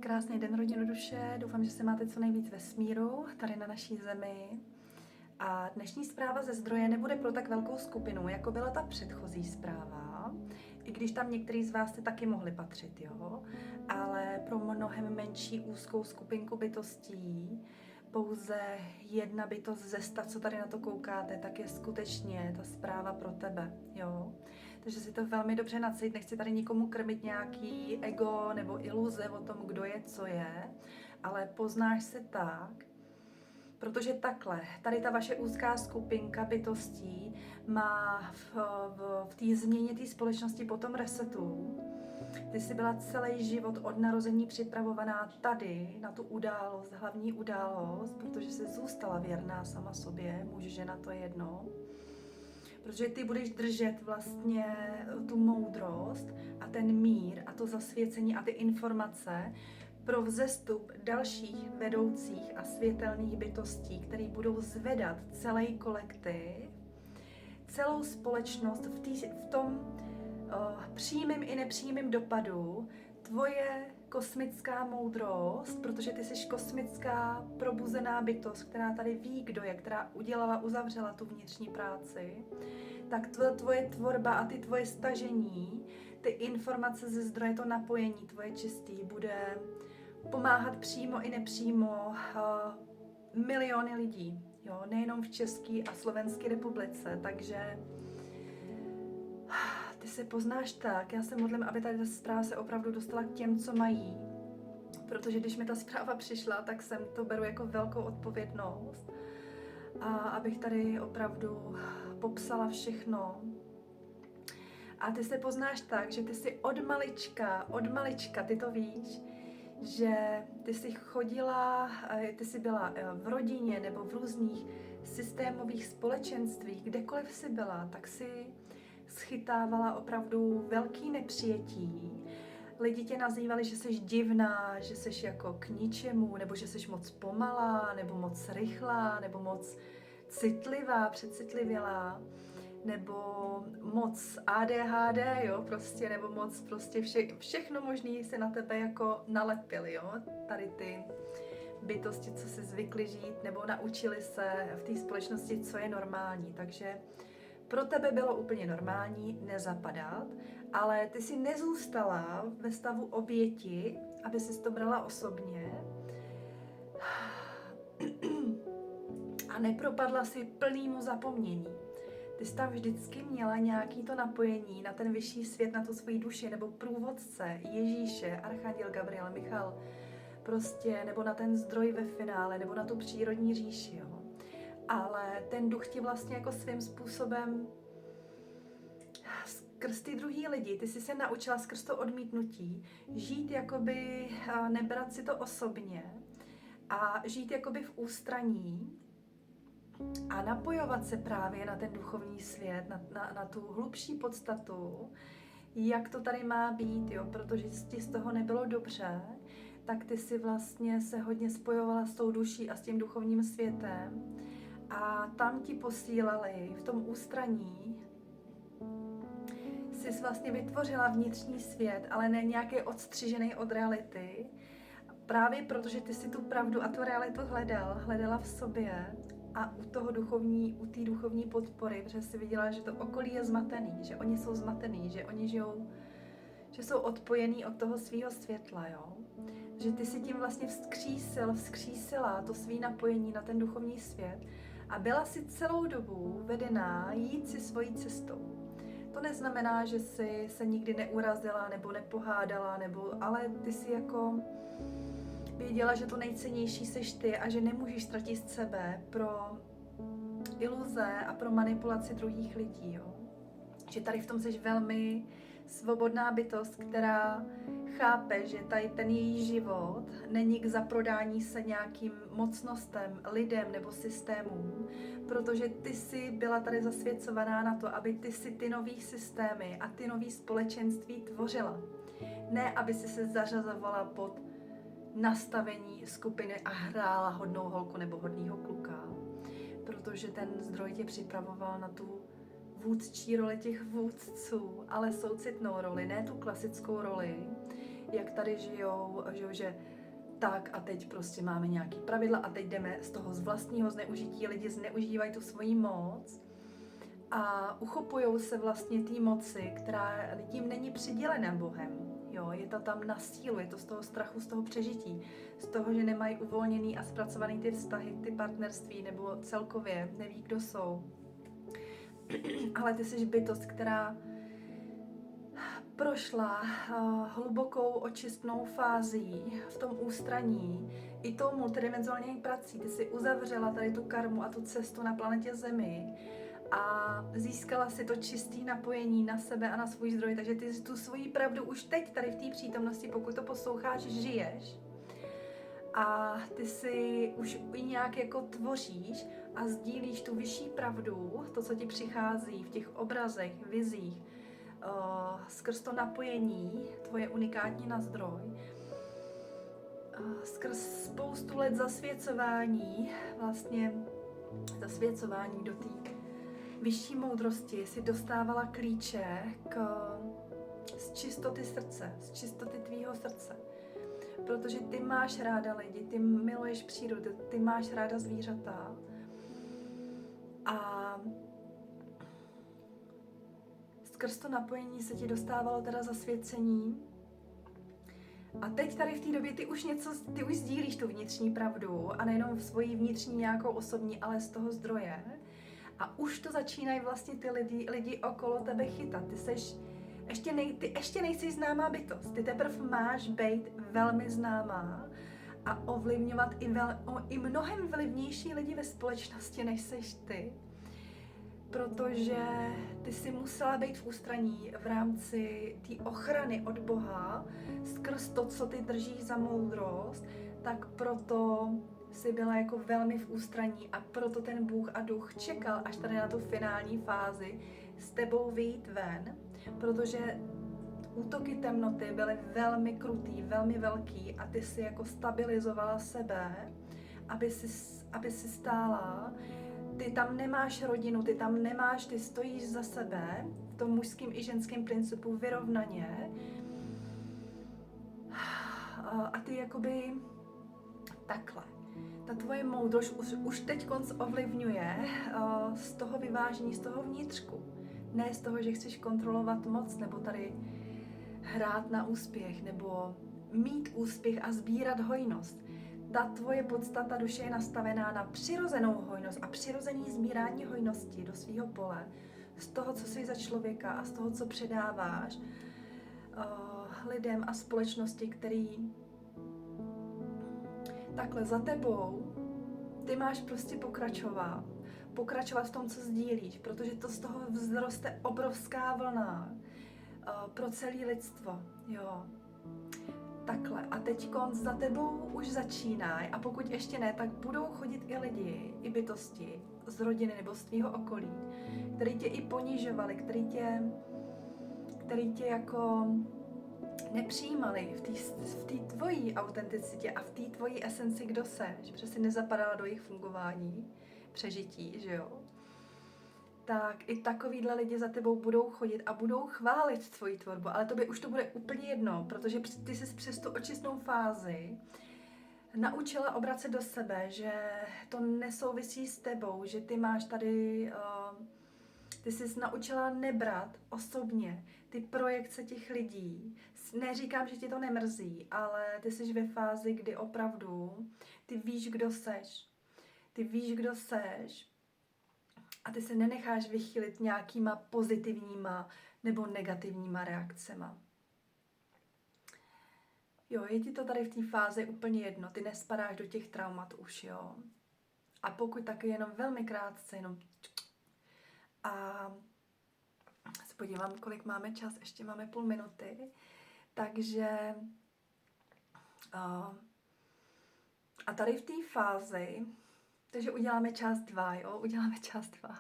krásný den, rodinu duše. Doufám, že se máte co nejvíc ve smíru tady na naší zemi. A dnešní zpráva ze zdroje nebude pro tak velkou skupinu, jako byla ta předchozí zpráva, i když tam některý z vás jste taky mohli patřit, jo? Ale pro mnohem menší úzkou skupinku bytostí, pouze jedna bytost ze 100, co tady na to koukáte, tak je skutečně ta zpráva pro tebe, jo? Takže si to velmi dobře nacít, nechci tady nikomu krmit nějaký ego nebo iluze o tom, kdo je, co je, ale poznáš se tak, protože takhle, tady ta vaše úzká skupinka bytostí má v té změně té společnosti po tom resetu. Ty jsi byla celý život od narození připravovaná tady na tu událost, hlavní událost, protože jsi zůstala věrná sama sobě, muž, žena, to je jedno. Protože ty budeš držet vlastně tu moudrost a ten mír a to zasvěcení a ty informace pro vzestup dalších vedoucích a světelných bytostí, které budou zvedat celý kolektiv, celou společnost v tom přímým i nepřímým dopadu, tvoje kosmická moudrost, protože ty jsi kosmická probuzená bytost, která tady ví, kdo je, která uzavřela tu vnitřní práci, tak tvoje tvorba a ty tvoje stažení, ty informace ze zdroje, to napojení tvoje čistý bude pomáhat přímo i nepřímo miliony lidí, jo? Nejenom v České a Slovenské republice, takže ty se poznáš tak, já se modlím, aby tady ta zpráva se opravdu dostala k těm, co mají, protože když mi ta zpráva přišla, tak jsem to beru jako velkou odpovědnost a abych tady opravdu popsala všechno. A ty se poznáš tak, že ty jsi od malička, ty to víš, že ty jsi chodila, ty jsi byla v rodině nebo v různých systémových společenstvích, kdekoliv jsi byla, tak si schytávala opravdu velký nepřijetí. Lidi tě nazývali, že jsi divná, že jsi jako k ničemu, nebo že jsi moc pomalá, nebo moc rychlá, nebo moc citlivá, přecitlivělá, nebo moc ADHD, jo, prostě, nebo moc prostě všechno možný se na tebe jako nalepili, jo, tady ty bytosti, co si zvykli žít, nebo naučili se v té společnosti, co je normální, takže pro tebe bylo úplně normální nezapadat, ale ty si nezůstala ve stavu oběti, aby si to brala osobně a nepropadla si plnému zapomnění. Ty jsi tam vždycky měla nějaký to napojení na ten vyšší svět, na tu svoji duši, nebo průvodce Ježíše, Archanděl Gabriel, Michal, prostě, nebo na ten zdroj ve finále, nebo na tu přírodní říši, jo. Ale ten duch ti vlastně jako svým způsobem skrz ty druhý lidi, ty jsi se naučila skrz to odmítnutí žít jakoby, nebrat si to osobně a žít jakoby v ústraní a napojovat se právě na ten duchovní svět, na tu hlubší podstatu, jak to tady má být, jo, protože ti z toho nebylo dobře, tak ty si vlastně se hodně spojovala s tou duší a s tím duchovním světem a tam ti posílali v tom ústraní, jsi vlastně vytvořila vnitřní svět, ale ne nějaký odstřižený od reality, právě protože ty si tu pravdu a tu realitu hledala v sobě a u té duchovní podpory, protože si viděla, že to okolí je zmatený, že oni jsou zmatený, že oni žijou, že jsou odpojení od toho svého světla, jo? Že ty si tím vlastně vzkřísila to svý napojení na ten duchovní svět a byla si celou dobu vedená jít si svojí cestou. To neznamená, že jsi se nikdy neurazila nebo nepohádala, ale ty si jako věděla, že to nejcennější seš ty a že nemůžeš ztratit sebe pro iluze a pro manipulaci druhých lidí, jo? Že tady v tom jsi velmi svobodná bytost, která chápe, že tady ten její život není k zaprodání se nějakým mocnostem, lidem nebo systémům, protože ty jsi byla tady zasvěcovaná na to, aby ty si ty nový systémy a ty nový společenství tvořila. Ne, aby si se zařazovala pod nastavení skupiny a hrála hodnou holku nebo hodnýho kluka, protože ten zdroj tě připravoval na tu vůdčí roli těch vůdců, ale soucitnou roli, ne tu klasickou roli, jak tady žijou, že tak a teď prostě máme nějaký pravidla a teď jdeme z toho z vlastního zneužití, lidi zneužívají tu svoji moc a uchopujou se vlastně té moci, která tím není přidělena Bohem. Jo, je to tam na sílu, je to z toho strachu, z toho přežití, z toho, že nemají uvolněný a zpracovaný ty vztahy, ty partnerství nebo celkově neví, kdo jsou. Ale ty jsi bytost, která prošla hlubokou očistnou fází v tom ústraní i tou multidimenzionální prací. Ty si uzavřela tady tu karmu a tu cestu na planetě Zemi a získala si to čisté napojení na sebe a na svůj zdroj, takže ty tu svoji pravdu už teď tady v té přítomnosti, pokud to posloucháš, žiješ. A ty si už i nějak jako tvoříš a sdílíš tu vyšší pravdu, to, co ti přichází v těch obrazech, vizích, skrz to napojení, tvoje unikátní na zdroj, skrz spoustu let zasvěcování, vlastně zasvěcování do té vyšší moudrosti si dostávala klíče z čistoty srdce, z čistoty tvýho srdce. Protože ty máš ráda lidi, ty miluješ přírodu, ty máš ráda zvířata. A skrz to napojení se ti dostávalo teda zasvěcení. A teď tady v té době ty už sdílíš tu vnitřní pravdu a nejenom v svoji vnitřní nějakou osobní, ale z toho zdroje. A už to začínají vlastně ty lidi okolo tebe chytat. Ty ještě nejsi známá bytost. Ty teprve máš být velmi známá a ovlivňovat i mnohem vlivnější lidi ve společnosti, než seš ty. Protože ty si musela být v ústraní v rámci té ochrany od Boha skrz to, co ty držíš za moudrost, tak proto si byla jako velmi v ústraní a proto ten Bůh a duch čekal až tady na tu finální fázi s tebou vyjít ven, protože útoky temnoty byly velmi krutý, velmi velký a ty si jako stabilizovala sebe, aby si stála. Ty tam nemáš rodinu, ty stojíš za sebe v tom mužském i ženském principu vyrovnaně a ty jakoby takhle. Ta tvoje moudrost už teď ovlivňuje z toho vyvážení, z toho vnitřku. Ne z toho, že chceš kontrolovat moc, nebo tady hrát na úspěch, nebo mít úspěch a sbírat hojnost. Ta tvoje podstata duše je nastavená na přirozenou hojnost a přirozený sbírání hojnosti do svého pole. Z toho, co jsi za člověka a z toho, co předáváš lidem a společnosti, který takhle za tebou, ty máš prostě pokračovat v tom, co sdílíš, protože to z toho vzroste obrovská vlna pro celé lidstvo, jo. Takhle. A teď za tebou už začínají a pokud ještě ne, tak budou chodit i lidi, i bytosti z rodiny nebo z tvýho okolí, který tě i ponižovali, který tě jako nepřijímali v té tvojí autenticitě a v té tvojí esenci, kdo seš, protože jsi nezapadala do jejich fungování, přežití, že jo. Tak i takovýhle lidi za tebou budou chodit a budou chválit tvoji tvorbu, ale tobě už to bude úplně jedno, protože ty jsi přes tu očistnou fázi naučila obracet do sebe, že to nesouvisí s tebou, že ty máš tady, ty jsi naučila nebrat osobně ty projekce těch lidí. Neříkám, že ti to nemrzí, ale ty jsi ve fázi, kdy opravdu ty víš, kdo seš. Ty víš, kdo seš a ty se nenecháš vychylit nějakýma pozitivníma nebo negativníma reakcema. Jo, je ti to tady v té fázi úplně jedno, ty nespadáš do těch traumat už, jo. A pokud tak jenom velmi krátce, jenom a se podívám, kolik máme čas, ještě máme 0,5 minuty, takže a tady v té fázi, takže uděláme část 2, jo, uděláme část 2.